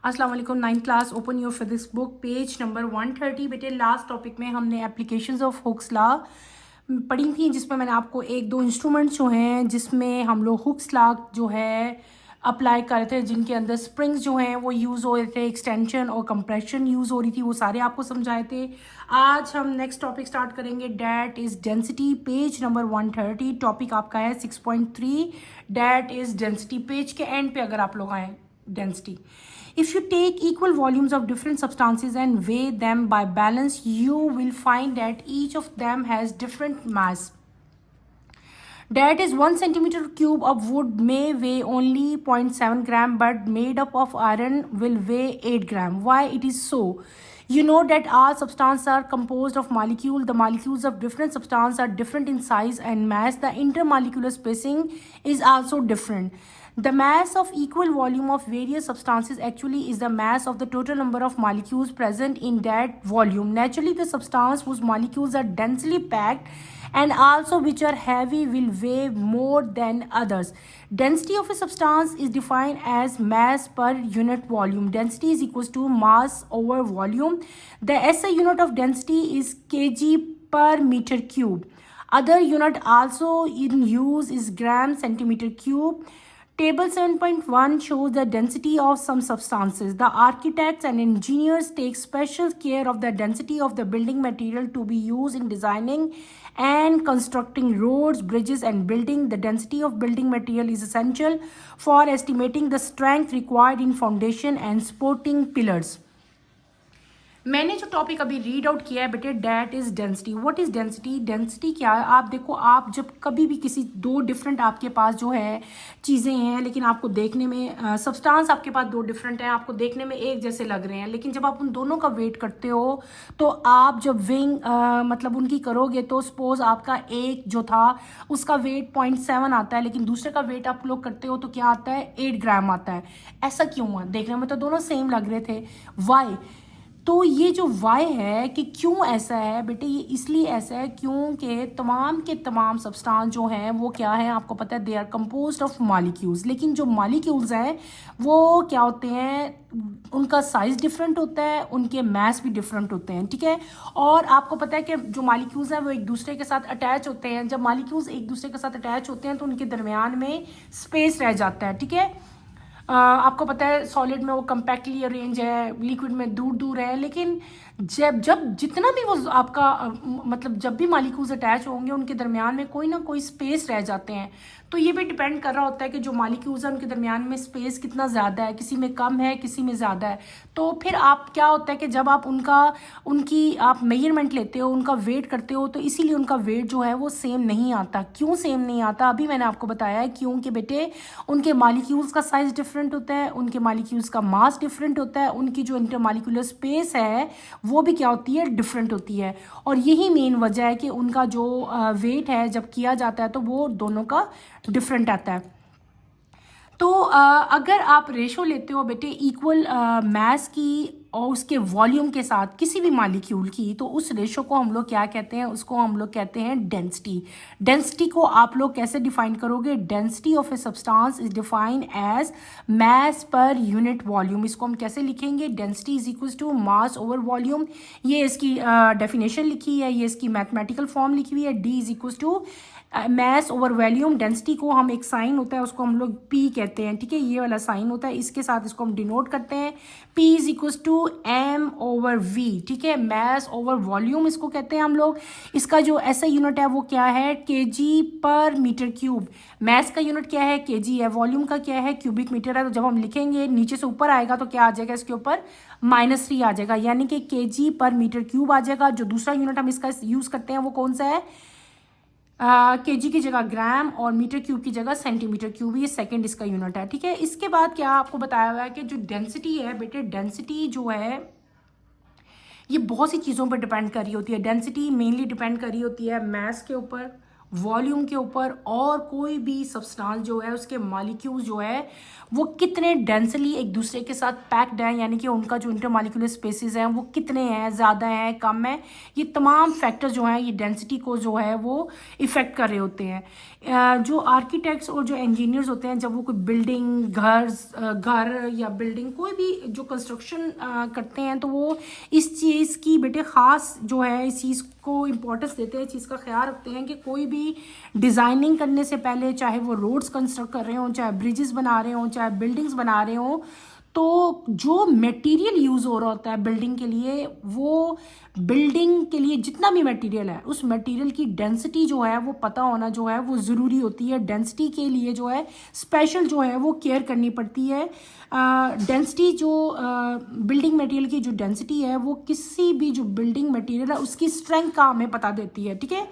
अस्सलाम वालेकुम। 9th class, open your physics book, page number 130। बेटे लास्ट टॉपिक में हमने एप्लीकेशंस ऑफ हुक्स लॉ पढ़ी थी, जिसमें मैंने आपको एक दो इंस्ट्रूमेंट्स जो हैं जिसमें हम लोग हुक्स लॉ जो है अप्लाई कर रहे थे, जिनके अंदर स्प्रिंग्स जो हैं वो यूज़ हो रहे थे, एक्सटेंशन और कंप्रेशन यूज़ हो रही थी, वो सारे आपको समझाए थे। आज हम नेक्स्ट टॉपिक स्टार्ट करेंगे, that is density. Page number 130, topic आपका है 6.3, डैट इज़ डेंसिटी। पेज के एंड पे अगर आप लोग आएँ, density. If you take equal volumes of different substances and weigh them by balance, you will find that each of them has different mass. That is 1 centimeter cube of wood may weigh only 0.7 gram, but made up of iron will weigh 8 gram. Why it is so? You know that all substances are composed of molecules. The molecules of different substances are different in size and mass. The intermolecular spacing is also different. The mass of equal volume of various substances actually is the mass of the total number of molecules present in that volume. Naturally, the substance whose molecules are densely packed and also which are heavy will weigh more than others. Density of a substance is defined as mass per unit volume. Density is equals to mass over volume. The SI unit of density is kg per meter cube. Other unit also in use is gram centimeter cube. Table 7.1 shows the density of some substances. The architects and engineers take special care of the density of the building material to be used in designing and constructing roads, bridges, and building. The density of building material is essential for estimating the strength required in foundation and supporting pillars. मैंने जो topic अभी read out किया है बेटे, that is density. What is density? Density क्या है? आप देखो, आप जब कभी भी किसी दो डिफरेंट आपके पास जो है चीज़ें हैं, लेकिन आपको देखने में सब्सटेंस आपके पास दो डिफरेंट हैं, आपको देखने में एक जैसे लग रहे हैं, लेकिन जब आप उन दोनों का वेट करते हो तो आप जब विंग मतलब उनकी करोगे तो सपोज आपका एक जो था उसका वेट 0.7 आता है, लेकिन दूसरे का वेट आप लोग करते हो तो क्या आता है? 8 ग्राम आता है। ऐसा क्यों हुआ? देखने में तो दोनों सेम लग रहे थे। वाई? तो ये जो वाई है कि क्यों ऐसा है बेटे, ये इसलिए ऐसा है क्योंकि तमाम के तमाम सब्सटेंस जो हैं वो क्या है, आपको पता है, they are composed of molecules. लेकिन जो मॉलिक्यूल्स हैं वो क्या होते हैं, उनका साइज डिफरेंट होता है, उनके मास भी डिफरेंट होते हैं, ठीक है। और आपको पता है कि जो मॉलिक्यूल्स हैं वो एक दूसरे के साथ अटैच होते हैं। जब मॉलिक्यूल्स एक दूसरे के साथ अटैच होते हैं तो उनके दरमियान में स्पेस रह जाता है, ठीक है। आपको पता है सॉलिड में वो कंपैक्टली अरेंज है, लिक्विड में दूर दूर है, लेकिन जब जब जितना भी वो आपका मतलब जब भी मॉलिक्यूल्स अटैच होंगे उनके दरमियान में कोई ना कोई स्पेस रह जाते हैं। तो ये भी डिपेंड कर रहा होता है कि जो मॉलिक्यूल्स हैं उनके दरमियान में स्पेस कितना ज़्यादा है, किसी में कम है, किसी में ज़्यादा है। तो फिर आप क्या होता है कि जब आप उनकी आप मेजरमेंट लेते हो, उनका वेट करते हो, तो इसीलिए उनका वेट जो है वो सेम नहीं आता। क्यों सेम नहीं आता? अभी मैंने आपको बताया है, क्योंकि बेटे उनके मॉलिक्यूल्स का साइज डिफरेंट होता है, उनके मॉलिक्यूल्स का मास डिफरेंट होता है, उनकी जो इंटरमॉलिक्यूलर स्पेस है वो भी क्या होती है? डिफरेंट होती है। और यही मेन वजह है कि उनका जो वेट है जब किया जाता है तो वो दोनों का डिफरेंट आता है। तो अगर आप रेशो लेते हो बेटे इक्वल मास की और उसके वॉल्यूम के साथ किसी भी मॉलिक्यूल की, तो उस रेशो को हम लोग क्या कहते हैं? उसको हम लोग कहते हैं डेंसिटी। डेंसिटी को आप लोग कैसे डिफाइन करोगे? Density of a substance is defined as mass per unit volume. इसको हम कैसे लिखेंगे? Density is equal to mass over volume. ये इसकी डेफिनेशन लिखी है, ये इसकी मैथमेटिकल फॉर्म लिखी हुई है। D is equal to mass over volume. Density को हम एक साइन होता है उसको हम लोग पी कहते हैं, ठीक है, ये वाला साइन होता है, इसके साथ इसको हम डिनोट करते हैं। P is equal to m over v, ठीक है, मास ओवर वॉल्यूम इसको कहते हैं हम लोग। इसका जो ऐसा यूनिट है वो क्या है? केजी पर मीटर क्यूब। मास का यूनिट क्या है? केजी है। वॉल्यूम का क्या है? क्यूबिक मीटर है। तो जब हम लिखेंगे नीचे से ऊपर आएगा तो क्या आ जाएगा? इसके ऊपर -3 आ जाएगा, यानी कि केजी पर मीटर क्यूब आ जाएगा। जो दूसरा यूनिट हम इसका यूज करते हैं वो कौन सा है? केजी की जगह ग्राम और मीटर क्यूब की जगह सेंटीमीटर क्यूब, ये सेकंड इसका यूनिट है, ठीक है। इसके बाद क्या आपको बताया हुआ है कि जो डेंसिटी है बेटे, डेंसिटी जो है ये बहुत सी चीज़ों पर डिपेंड कर रही होती है। डेंसिटी मेनली डिपेंड कर रही होती है मास के ऊपर, वॉल्यूम के ऊपर, और कोई भी सब्सटेंस जो है उसके मॉलिक्यूल जो है वो कितने डेंसली एक दूसरे के साथ पैक्ड हैं, यानी कि उनका जो इंटरमॉलिक्यूलर स्पेसेस हैं वो कितने हैं, ज़्यादा हैं, कम है, ये तमाम फैक्टर जो हैं ये डेंसिटी को जो है वो इफ़ेक्ट कर रहे होते हैं। जो आर्किटेक्ट्स और जो इंजीनियर्स होते हैं, जब वो कोई बिल्डिंग, घर या बिल्डिंग कोई भी जो कंस्ट्रक्शन करते हैं, तो वो इस चीज़ की बेटे ख़ास जो है इस चीज़ को इम्पोर्टेंस देते हैं, चीज़ का ख्याल रखते हैं कि कोई भी डिज़ाइनिंग करने से पहले, चाहे वो रोड्स कंस्ट्रक्ट कर रहे हों, चाहे ब्रिजेस बना रहे हों, चाहे बिल्डिंग्स बना रहे हों, तो जो मटेरियल यूज़ हो रहा होता है बिल्डिंग के लिए, वो बिल्डिंग के लिए जितना भी मटेरियल है उस मटेरियल की डेंसिटी जो है वो पता होना जो है वो ज़रूरी होती है। डेंसिटी के लिए जो है स्पेशल जो है वो केयर करनी पड़ती है। डेंसिटी जो बिल्डिंग मटेरियल की जो डेंसिटी है वो किसी भी जो बिल्डिंग मटेरियल है उसकी स्ट्रेंथ का हमें पता देती है, ठीक है।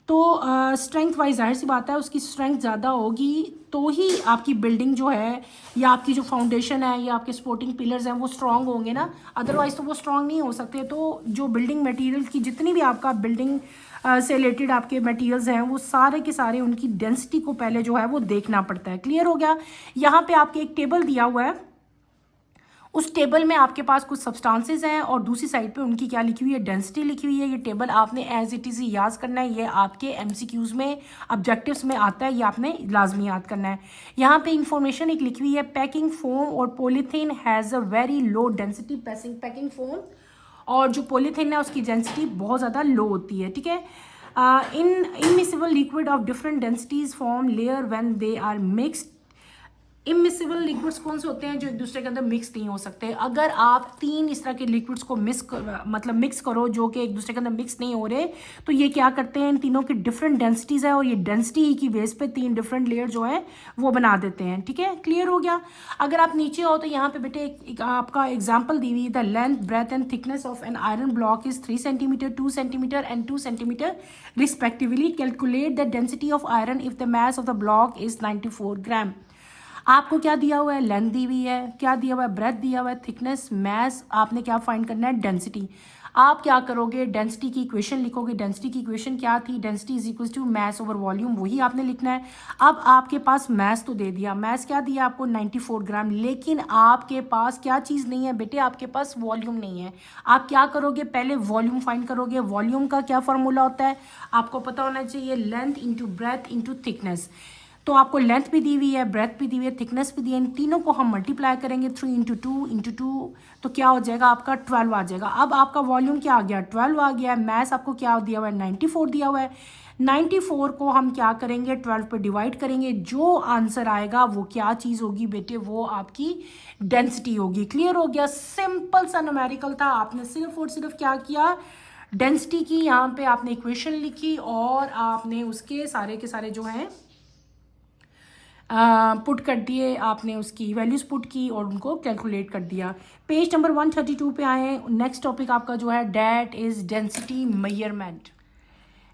तो स्ट्रेंथ वाइज जाहिर सी बात है उसकी स्ट्रेंथ ज़्यादा होगी तो ही आपकी बिल्डिंग जो है या आपकी जो फाउंडेशन है या आपके सपोर्टिंग पिलर्स हैं वो स्ट्रांग होंगे ना, अदरवाइज तो वो स्ट्रांग नहीं हो सकते। तो जो बिल्डिंग मटेरियल की जितनी भी आपका बिल्डिंग से रिलेटेड आपके मटेरियल्स हैं वो सारे के सारे उनकी डेंसिटी को पहले जो है वो देखना पड़ता है। क्लियर हो गया। यहाँ पे आपके एक टेबल दिया हुआ है, उस टेबल में आपके पास कुछ सब्सटेंसेस हैं और दूसरी साइड पे उनकी क्या लिखी हुई है, डेंसिटी लिखी हुई है। ये टेबल आपने एज इट इज़ याद करना है, ये आपके एमसीक्यूज़ में ऑब्जेक्टिव्स में आता है, ये आपने लाजमी याद करना है। यहाँ पे इंफॉर्मेशन एक लिखी हुई है, पैकिंग फोम और polythene has a very low density. Packing foam और जो पॉलीथीन है उसकी डेंसिटी बहुत ज़्यादा लो होती है, ठीक है। Immiscible liquid of different densities form layer when they are mixed. Immiscible liquids कौन से होते हैं जो एक दूसरे के अंदर मिक्स नहीं हो सकते। अगर आप 3 इस तरह के लिक्विड्स को मिक्स करो जो कि एक दूसरे के अंदर मिक्स नहीं हो रहे, तो ये क्या करते हैं, इन तीनों की डिफरेंट डेंसिटीज़ है और ये डेंसिटी ही की बेस पे 3 डिफरेंट लेयर जो है वो बना देते हैं, ठीक है। क्लियर हो गया। अगर आप नीचे हो तो यहाँ पे बेटे एक आपका एग्जाम्पल दी हुई, the length, breadth and thickness of an iron block is 3 centimetre, 2 centimetre and 2 centimetre respectively. Calculate the density of iron if the mass of the block is 94 gram. आपको क्या दिया हुआ है, लेंथ दी हुई है, क्या दिया हुआ है, ब्रेथ दिया हुआ है, थिकनेस, मैस, आपने क्या फाइंड करना है, डेंसिटी। आप क्या करोगे, डेंसिटी की इक्वेशन लिखोगे। डेंसिटी की इक्वेशन क्या थी, density is equal to mass over volume, वही आपने लिखना है। अब आपके पास मैस तो दे दिया, मैस क्या दिया आपको 94 ग्राम, लेकिन आपके पास क्या चीज़ नहीं है बेटे, आपके पास वॉल्यूम नहीं है। आप क्या करोगे, पहले वॉल्यूम फाइंड करोगे। वॉल्यूम का क्या फार्मूला होता है, आपको पता होना चाहिए, length into breadth into thickness. तो आपको लेंथ भी दी हुई है, ब्रेथ भी दी हुई है, थिकनेस भी दी है, इन तीनों को हम मल्टीप्लाई करेंगे 3 इंटू टू, तो क्या हो जाएगा आपका 12 आ जाएगा। अब आपका वॉल्यूम क्या आ गया, 12 आ गया है। मैस आपको क्या दिया हुआ है, 94 दिया हुआ है। 94 को हम क्या करेंगे, 12 पे डिवाइड करेंगे, जो आंसर आएगा वो क्या चीज़ होगी बेटे, वो आपकी डेंसिटी होगी। क्लियर हो गया। सिंपल सा न्यूमेरिकल था, आपने सिर्फ और सिर्फ क्या किया, डेंसिटी की यहाँ पे आपने इक्वेशन लिखी और आपने उसके सारे के सारे जो हैं पुट कर दिए, आपने उसकी वैल्यूज़ पुट की और उनको कैलकुलेट कर दिया। पेज नंबर 132 पे आए। नेक्स्ट टॉपिक आपका जो है that is density measurement.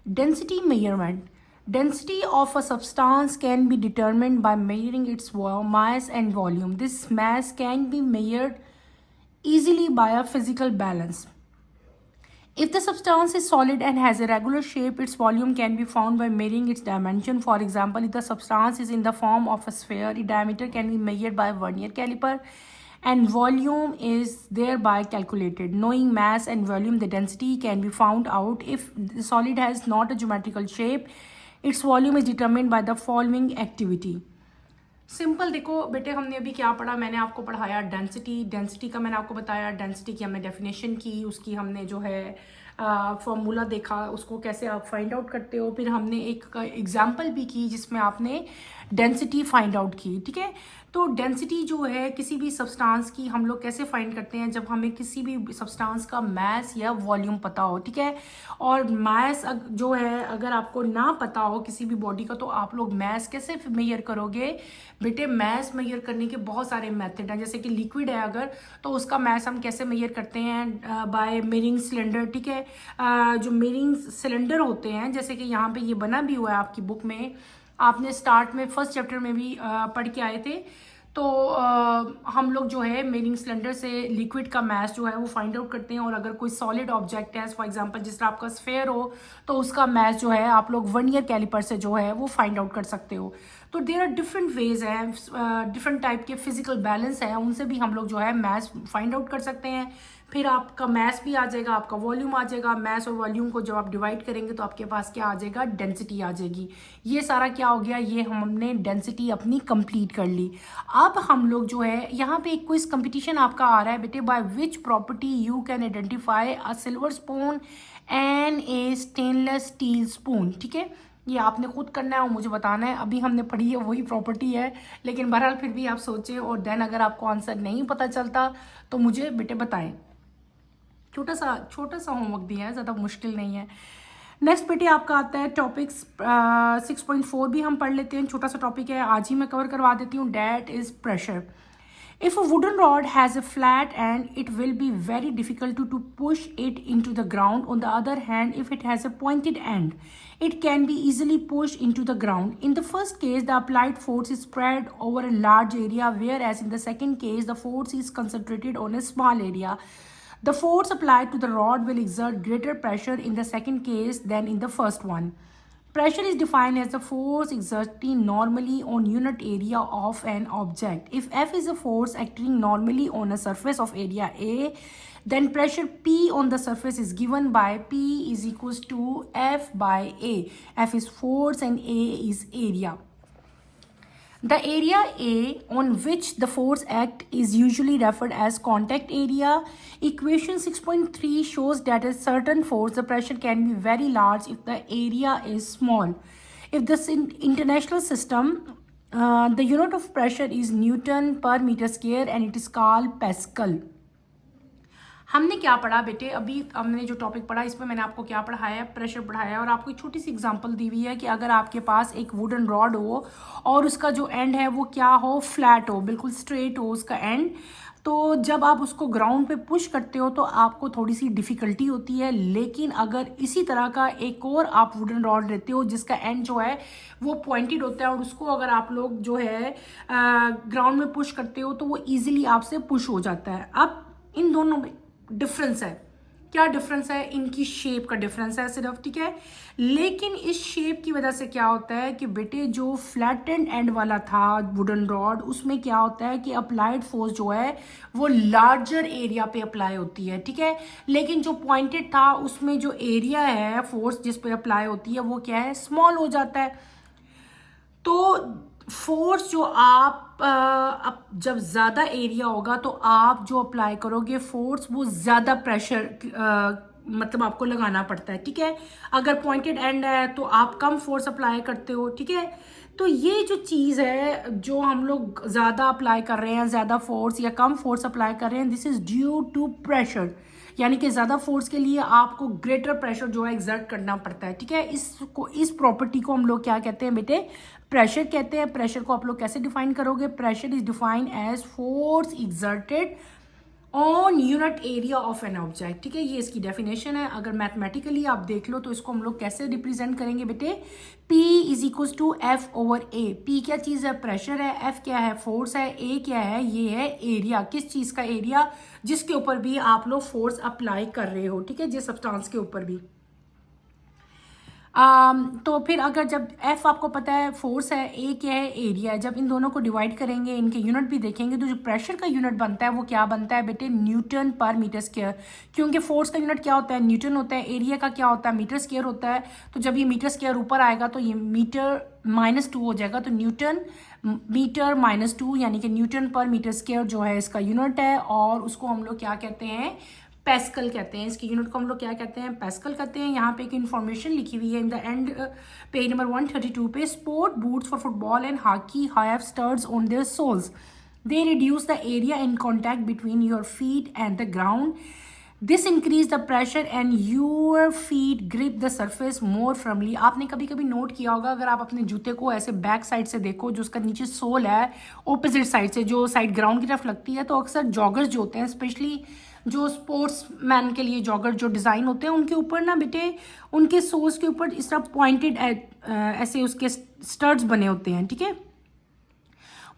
Density measurement, density of a substance can be determined by measuring its mass and volume. This mass can be measured easily by a physical balance. If the substance is solid and has a regular shape, its volume can be found by measuring its dimension. For example, if the substance is in the form of a sphere, its diameter can be measured by a vernier caliper and volume is thereby calculated. Knowing mass and volume, the density can be found out. If the solid has not a geometrical shape, its volume is determined by the following activity. Simple देखो बेटे, हमने अभी क्या पढ़ा, मैंने आपको पढ़ाया density का मैंने आपको बताया, डेंसिटी की हमने डेफिनेशन की, उसकी हमने जो है फॉर्मूला देखा, उसको कैसे आप फाइंड आउट करते हो। फिर हमने एक एग्जांपल भी की जिसमें आपने डेंसिटी फाइंड आउट की, ठीक है। तो डेंसिटी जो है किसी भी सब्सटेंस की हम लोग कैसे फाइंड करते हैं, जब हमें किसी भी सब्सटेंस का मास या वॉल्यूम पता हो, ठीक है। और मास जो है अगर आपको ना पता हो किसी भी बॉडी का, तो आप लोग मास कैसे मेजर करोगे बेटे। मास मेजर करने के बहुत सारे मेथड हैं, जैसे कि लिक्विड है अगर, तो उसका मास हम कैसे मेजर करते हैं, बाय मेजरिंग सिलेंडर, ठीक है। जो मेजरिंग सिलेंडर होते हैं, जैसे कि यहाँ पे ये बना भी हुआ है आपकी बुक में, आपने स्टार्ट में फर्स्ट चैप्टर में भी पढ़ के आए थे। तो हम लोग जो है मेनिंग सिलेंडर से लिक्विड का मास जो है वो फाइंड आउट करते हैं, और अगर कोई सॉलिड ऑब्जेक्ट है, फॉर एग्जांपल जिस तरह आपका स्फेयर हो, तो उसका मास जो है आप लोग वर्नियर कैलिपर से जो है वो फाइंड आउट कर सकते हो। तो देयर आर डिफरेंट वेज हैं, डिफरेंट टाइप के फिजिकल बैलेंस हैं, उनसे भी हम लोग जो है मास फाइंड आउट कर सकते हैं। फिर आपका मास भी आ जाएगा, आपका वॉल्यूम आ जाएगा। मास और वॉल्यूम को जब आप डिवाइड करेंगे तो आपके पास क्या आ जाएगा, डेंसिटी आ जाएगी। ये सारा क्या हो गया, ये हमने डेंसिटी अपनी कंप्लीट कर ली। अब हम लोग जो है यहाँ पे एक क्विज कंपटीशन आपका आ रहा है बेटे, by which property you can identify a silver spoon and A stainless steel spoon. ठीक है, ये आपने खुद करना है और मुझे बताना है। अभी हमने पढ़ी है वही प्रॉपर्टी है, लेकिन बहरहाल फिर भी आप सोचें, और देन अगर आपको आंसर नहीं पता चलता तो मुझे बेटे बताएं। छोटा सा होमवर्क दिया है, ज़्यादा मुश्किल नहीं है। नेक्स्ट बेटे आपका आता है टॉपिक 6.4 भी हम पढ़ लेते हैं, छोटा सा टॉपिक है, आज ही मैं कवर करवा देती हूँ। That is pressure. If a wooden rod has a flat end, it will be very difficult to push it into the ground. On the other hand, if it has a pointed end, it can be easily pushed into the ground. In the first case, the applied force is spread over a large area, whereas in the second case, the force is concentrated on a small area. The force applied to the rod will exert greater pressure in the second case than in the first one. Pressure is defined as the force exerted normally on unit area of an object. If F is a force acting normally on a surface of area A, then pressure P on the surface is given by P is equals to F by A. F is force and A is area. The area A on which the force act is usually referred as contact area. Equation 6.3 shows that at certain force the pressure can be very large if the area is small. If this international system, the unit of pressure is Newton per meter square and it is called Pascal. हमने क्या पढ़ा बेटे, अभी हमने जो topic पढ़ा इसमें मैंने आपको क्या पढ़ाया है, प्रेशर पढ़ाया है, और आपको एक छोटी सी एग्जांपल दी हुई है कि अगर आपके पास एक वुडन रॉड हो और उसका जो एंड है वो क्या हो, फ्लैट हो, बिल्कुल स्ट्रेट हो उसका एंड, तो जब आप उसको ग्राउंड पे पुश करते हो तो आपको थोड़ी सी डिफ़िकल्टी होती है। लेकिन अगर इसी तरह का एक और आप वुडन रॉड लेते हो जिसका एंड जो है वो पॉइंटेड होता है, और उसको अगर आप लोग जो है ग्राउंड में पुश करते हो तो वो ईजिली आपसे पुश हो जाता है। अब इन दोनों में डिफरेंस है, क्या डिफरेंस है, इनकी शेप का डिफरेंस है सिर्फ। ठीक है, लेकिन इस शेप की वजह से क्या होता है कि बेटे जो फ्लैटेंड एंड वाला था वुडन रॉड, उसमें क्या होता है कि अप्लाइड फोर्स जो है वो लार्जर एरिया पे अप्लाई होती है। ठीक है, लेकिन जो पॉइंटेड था उसमें जो एरिया है फोर्स जिस पे अप्लाई होती है वो क्या है, स्मॉल हो जाता है। तो फोर्स जो आप जब ज़्यादा एरिया होगा तो आप जो अप्लाई करोगे फोर्स वो ज़्यादा प्रेशर मतलब आपको लगाना पड़ता है। ठीक है, अगर पॉइंटेड एंड है तो आप कम फोर्स अप्लाई करते हो। ठीक है, तो ये जो चीज़ है जो हम लोग ज़्यादा अप्लाई कर रहे हैं, ज़्यादा फोर्स या कम फोर्स अप्लाई कर रहे हैं, this is due to pressure, यानी कि ज़्यादा फोर्स के लिए आपको ग्रेटर प्रेशर जो है एक्सर्ट करना पड़ता है। ठीक है, इस प्रॉपर्टी को हम लोग क्या कहते हैं बेटे, प्रेशर कहते हैं। प्रेशर को आप लोग कैसे डिफाइन करोगे, pressure is defined as force exerted on unit area of an object. ठीक है, ये इसकी डेफिनेशन है। अगर मैथमेटिकली आप देख लो तो इसको हम लोग कैसे रिप्रेजेंट करेंगे बेटे, P is equal to F over A. P क्या चीज़ है, प्रेशर है, F क्या है, फोर्स है, A क्या है, ये है एरिया। किस चीज़ का एरिया, जिसके ऊपर भी आप लोग फोर्स अप्लाई कर रहे हो। ठीक है, जिस सब्सटेंस के ऊपर भी। तो फिर अगर जब F आपको पता है फोर्स है, A क्या है, एरिया है, जब इन दोनों को डिवाइड करेंगे, इनके यूनिट भी देखेंगे, तो जो प्रेशर का यूनिट बनता है वो क्या बनता है बेटे, न्यूटन पर मीटर स्क्वायर। क्योंकि फोर्स का यूनिट क्या होता है, न्यूटन होता है, एरिया का क्या होता है, मीटर स्क्वायर होता है। तो जब ये मीटर स्क्वायर ऊपर आएगा तो ये मीटर -2 हो जाएगा, तो न्यूटन मीटर -2 यानी कि न्यूटन पर मीटर स्क्वायर जो है इसका यूनिट है, और उसको हम लोग क्या कहते हैं, पैस्कल कहते हैं। इसकी यूनिट को हम लोग क्या कहते हैं, पैस्कल कहते हैं। यहाँ पे एक इन्फॉर्मेशन लिखी हुई है in the end page number 132 पे, sport boots for football and hockey have studs on their soles, they reduce the area in contact between your feet and the ground, this increase the pressure and your feet grip the surface more firmly. आपने कभी कभी note किया होगा, अगर आप अपने जूते को ऐसे बैक साइड से देखो, जो उसका नीचे सोल है ऑपोजिट साइड से, जो साइड ग्राउंड की तरफ लगती है, तो अक्सर जॉगर्स जो होते हैं, स्पेशली जो स्पोर्ट्स मैन के लिए जॉगर जो डिज़ाइन होते हैं, उनके ऊपर ना बेटे, उनके सोल्स के ऊपर इस तरह पॉइंटेड ऐसे उसके स्टड्स बने होते हैं। ठीक है,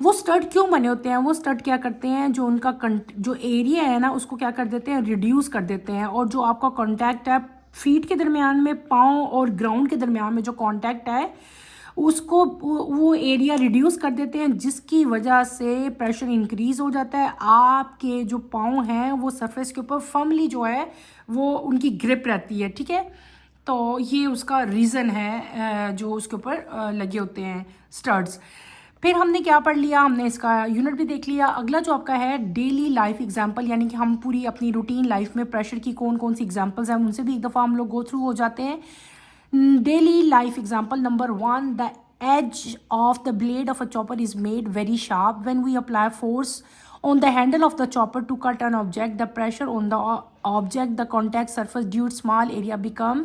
वो स्टड क्यों बने होते हैं? वो स्टड क्या करते हैं, जो उनका जो एरिया है ना उसको क्या कर देते हैं, रिड्यूस कर देते हैं। और जो आपका कॉन्टैक्ट है फीट के दरमियान में, पाँव और ग्राउंड के दरमियान में जो कॉन्टैक्ट है उसको वो एरिया रिड्यूस कर देते हैं, जिसकी वजह से प्रेशर इंक्रीज हो जाता है। आपके जो पाँव हैं वो सरफेस के ऊपर फर्मली जो है वो उनकी ग्रिप रहती है, ठीक है। तो ये उसका रीज़न है जो उसके ऊपर लगे होते हैं स्टड्स। फिर हमने क्या पढ़ लिया, हमने इसका यूनिट भी देख लिया। अगला जो आपका है डेली लाइफ एग्जांपल, यानी कि हम पूरी अपनी रूटीन लाइफ में प्रेशर की कौन कौन सी एग्जांपल्स हैं उनसे भी एक दफ़ा हम लोग गो थ्रू हो जाते हैं। Daily life example number 1, the edge of the blade of a chopper is made very sharp when we apply force on the handle of the chopper to cut an object. The pressure on the object, the contact surface due to small area become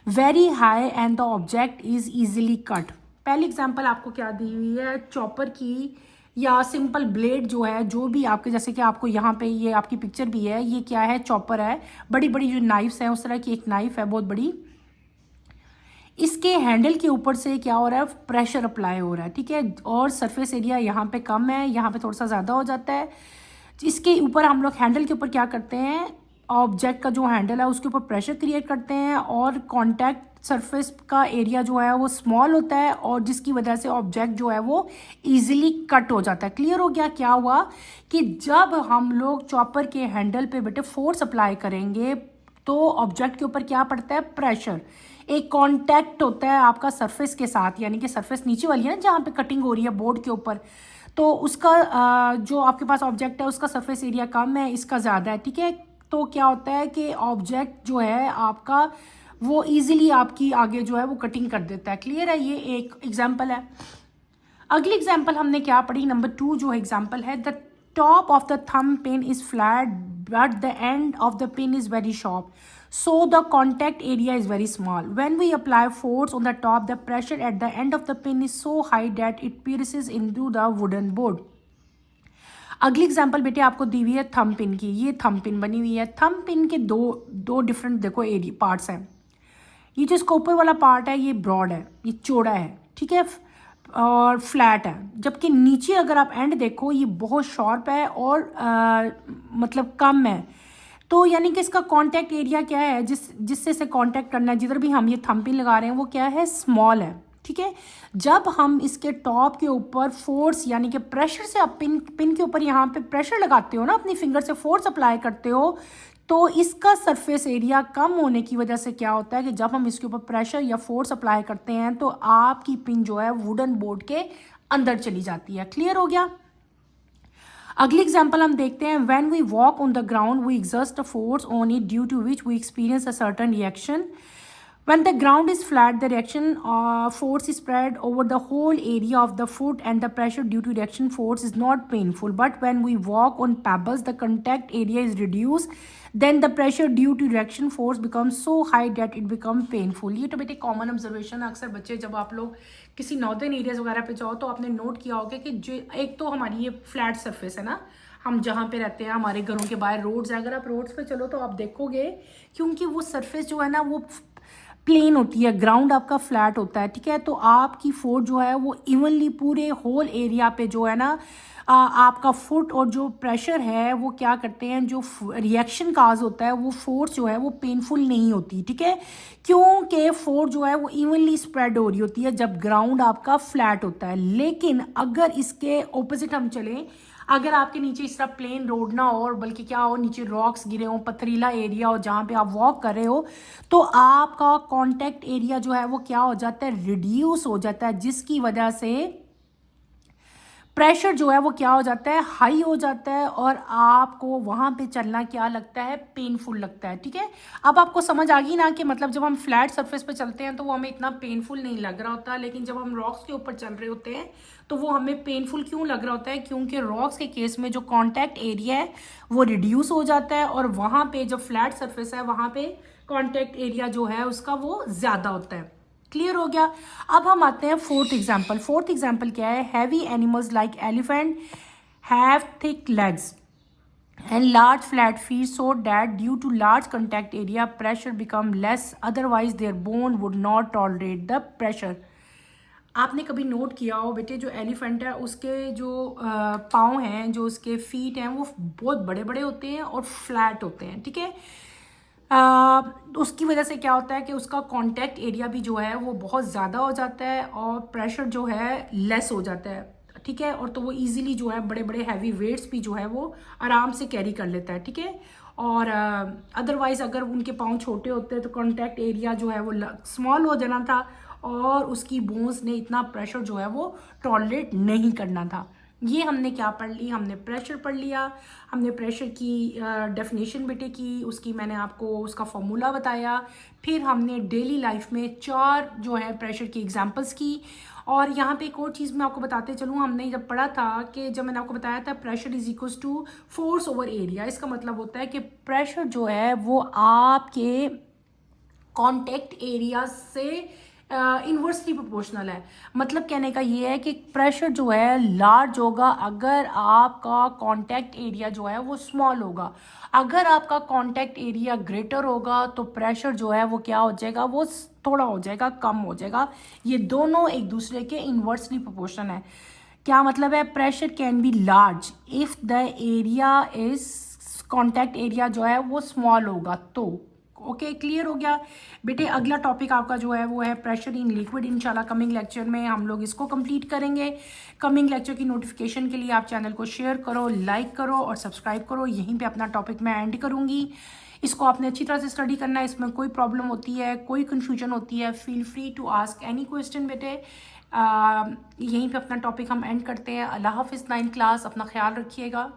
very high and the object is easily cut. पहली example आपको क्या दी हुई है, chopper की या simple blade जो है, जो भी आपके, जैसे कि आपको यहाँ पे ये आपकी पिक्चर भी है, ये क्या है, चॉपर है। बड़ी बड़ी जो नाइफ्स हैं उस तरह की एक नाइफ है बहुत बड़ी, इसके हैंडल के ऊपर से क्या हो रहा है, प्रेशर अप्लाई हो रहा है, ठीक है। और सरफेस एरिया यहाँ पे कम है, यहाँ पे थोड़ा सा ज़्यादा हो जाता है। इसके ऊपर हम लोग हैंडल के ऊपर क्या करते हैं, ऑब्जेक्ट का जो हैंडल है उसके ऊपर प्रेशर क्रिएट करते हैं और कॉन्टैक्ट सरफेस का एरिया जो है वो स्मॉल होता है और जिसकी वजह से ऑब्जेक्ट जो है वो इजीली कट हो जाता है। क्लियर हो गया? क्या हुआ कि जब हम लोग चॉपर के हैंडल पे बेटे फोर्स अप्लाई करेंगे तो ऑब्जेक्ट के ऊपर क्या पड़ता है, प्रेशर। एक कांटेक्ट होता है आपका सरफेस के साथ, यानी कि सरफेस नीचे वाली है ना जहाँ पे कटिंग हो रही है बोर्ड के ऊपर, तो उसका जो आपके पास ऑब्जेक्ट है उसका सरफेस एरिया कम है, इसका ज़्यादा है, ठीक है। तो क्या होता है कि ऑब्जेक्ट जो है आपका वो इजीली आपकी आगे जो है वो कटिंग कर देता है। क्लियर है? ये एक एग्जाम्पल है। अगली एग्जाम्पल हमने क्या पढ़ी, नंबर 2 जो एग्जाम्पल है, the top of the thumb pin is flat but the end of the pin is very sharp, so the contact area is very small. When we apply force on the top, the pressure at the end of the pin is so high that it pierces into the wooden board. अगली example बेटे आपको दी हुई है thumb pin की। ये thumb pin बनी हुई है। थंब पिन के दो डिफरेंट देखो एरिया पार्ट्स हैं। ये जो इसका ऊपर वाला पार्ट है ये ब्रॉड है, ये चौड़ा है, ठीक है, और फ्लैट है। जबकि नीचे अगर आप एंड देखो ये बहुत शार्प है और मतलब कम है। तो यानी कि इसका कांटेक्ट एरिया क्या है, जिससे से कांटेक्ट करना है, जिधर भी हम ये थंब पिन लगा रहे हैं वो क्या है, स्मॉल है, ठीक है। जब हम इसके टॉप के ऊपर फोर्स यानी कि प्रेशर से आप पिन के ऊपर यहाँ पे प्रेशर लगाते हो ना, अपनी फिंगर से फोर्स अप्लाई करते हो, तो इसका सरफेस एरिया कम होने की वजह से क्या होता है कि जब हम इसके ऊपर प्रेशर या फोर्स अप्लाई करते हैं तो आपकी पिन जो है वुडन बोर्ड के अंदर चली जाती है। क्लियर हो गया? अगली एग्जाम्पल हम देखते हैं, when we walk on the ground we exert a force on it due to which we experience a certain reaction. When the ground is flat, the reaction force is spread over the whole area of the foot and the pressure due to reaction force is not painful. But when we walk on pebbles, the contact area is reduced. Then the pressure due to reaction force becomes so high that it becomes painful. ये तो बेटे common observation है। अक्सर बच्चे जब आप लोग किसी नॉर्दर्न एरियाज वगैरह पे जाओ तो आपने नोट किया होगा कि जो एक तो हमारी ये फ्लैट सरफेस है ना, हम जहाँ पे रहते हैं हमारे घरों के बाहर रोड्स हैं, अगर आप रोड्स पे चलो तो आप देखोगे क्योंकि वो सरफेस जो है ना वो प्लेन होती है, ग्राउंड आपका फ्लैट होता है, ठीक है। तो आपकी फोर्स जो है वो इवनली पूरे होल एरिया पे जो है ना आपका फुट और जो प्रेशर है वो क्या करते हैं, जो रिएक्शन काज होता है वो फोर्स जो है वो पेनफुल नहीं होती, ठीक है, क्योंकि फोर्स जो है वो इवनली स्प्रेड हो रही होती है जब ग्राउंड आपका फ्लैट होता है। लेकिन अगर इसके ऑपोजिट हम चलें, अगर आपके नीचे इस तरह प्लेन रोड ना हो और बल्कि क्या हो, नीचे रॉक्स गिरे हो, पथरीला एरिया हो जहाँ पे आप वॉक कर रहे हो, तो आपका कांटेक्ट एरिया जो है वो क्या हो जाता है, रिड्यूस हो जाता है, जिसकी वजह से प्रेशर जो है वो क्या हो जाता है, हाई हो जाता है और आपको वहाँ पे चलना क्या लगता है, पेनफुल लगता है, ठीक है। अब आपको समझ आ गई ना कि मतलब जब हम फ्लैट सरफेस पे चलते हैं तो वो हमें इतना पेनफुल नहीं लग रहा होता, लेकिन जब हम रॉक्स के ऊपर चल रहे होते हैं तो वो हमें पेनफुल क्यों लग रहा होता है, क्योंकि रॉक्स के केस में जो कॉन्टैक्ट एरिया है वो रिड्यूस हो जाता है और वहाँ पे जो फ्लैट सरफेस है वहाँ पे कॉन्टैक्ट एरिया जो है उसका वो ज़्यादा होता है। क्लियर हो गया? अब हम आते हैं फोर्थ एग्जाम्पल। फोर्थ एग्जाम्पल क्या है, heavy animals like elephant have thick legs and large flat feet so that due to large contact area pressure become less, otherwise their bone would not tolerate the pressure. आपने कभी note किया हो बेटे, जो elephant है उसके जो पाँव हैं, जो उसके फीट हैं, वो बहुत बड़े बड़े होते हैं और फ्लैट होते हैं, ठीक है। उसकी वजह से क्या होता है कि उसका कांटेक्ट एरिया भी जो है वो बहुत ज़्यादा हो जाता है और प्रेशर जो है लेस हो जाता है, ठीक है। और तो वो इजीली जो है बड़े बड़े हैवी वेट्स भी जो है वो आराम से कैरी कर लेता है, ठीक है। और अदरवाइज़ अगर उनके पाँव छोटे होते हैं तो कांटेक्ट एरिया जो है वो स्मॉल हो जाना था और उसकी बोन्स ने इतना प्रेशर जो है वो टॉलरेट नहीं करना था। ये हमने क्या पढ़ ली, हमने प्रेशर पढ़ लिया, हमने प्रेशर की डेफिनेशन बेटे की, उसकी मैंने आपको उसका फॉर्मूला बताया। फिर हमने डेली लाइफ में 4 जो है प्रेशर की एग्जांपल्स की। और यहाँ पे एक और चीज़ मैं आपको बताते चलूँ, हमने जब पढ़ा था कि जब मैंने आपको बताया था pressure is equals to force over area, इसका मतलब होता है कि प्रेशर जो है वो आपके कॉन्टेक्ट एरिया से इन्वर्सली प्रोपोर्शनल है। मतलब कहने का ये है कि प्रेशर जो है लार्ज होगा अगर आपका कॉन्टेक्ट एरिया जो है वो स्मॉल होगा। अगर आपका कॉन्टेक्ट एरिया ग्रेटर होगा तो प्रेशर जो है वो क्या हो जाएगा, वो थोड़ा हो जाएगा, कम हो जाएगा। ये दोनों एक दूसरे के इन्वर्सली प्रोपोर्शन है। क्या मतलब है, pressure can be large if the area is, contact area जो है वो स्मॉल होगा तो। ओके, क्लियर हो गया बेटे। अगला टॉपिक आपका जो है वो है प्रेशर इन लिक्विड। इंशाल्लाह कमिंग लेक्चर में हम लोग इसको कंप्लीट करेंगे। कमिंग लेक्चर की नोटिफिकेशन के लिए आप चैनल को शेयर करो, लाइक करो और सब्सक्राइब करो। यहीं पे अपना टॉपिक मैं एंड करूँगी। इसको आपने अच्छी तरह से स्टडी करना है। इसमें कोई प्रॉब्लम होती है, कोई कन्फ्यूजन होती है, feel free to ask any question बेटे। यहीं पे अपना टॉपिक हम एंड करते हैं। अल्लाह हाफिज़। 9th क्लास, अपना ख्याल रखिएगा।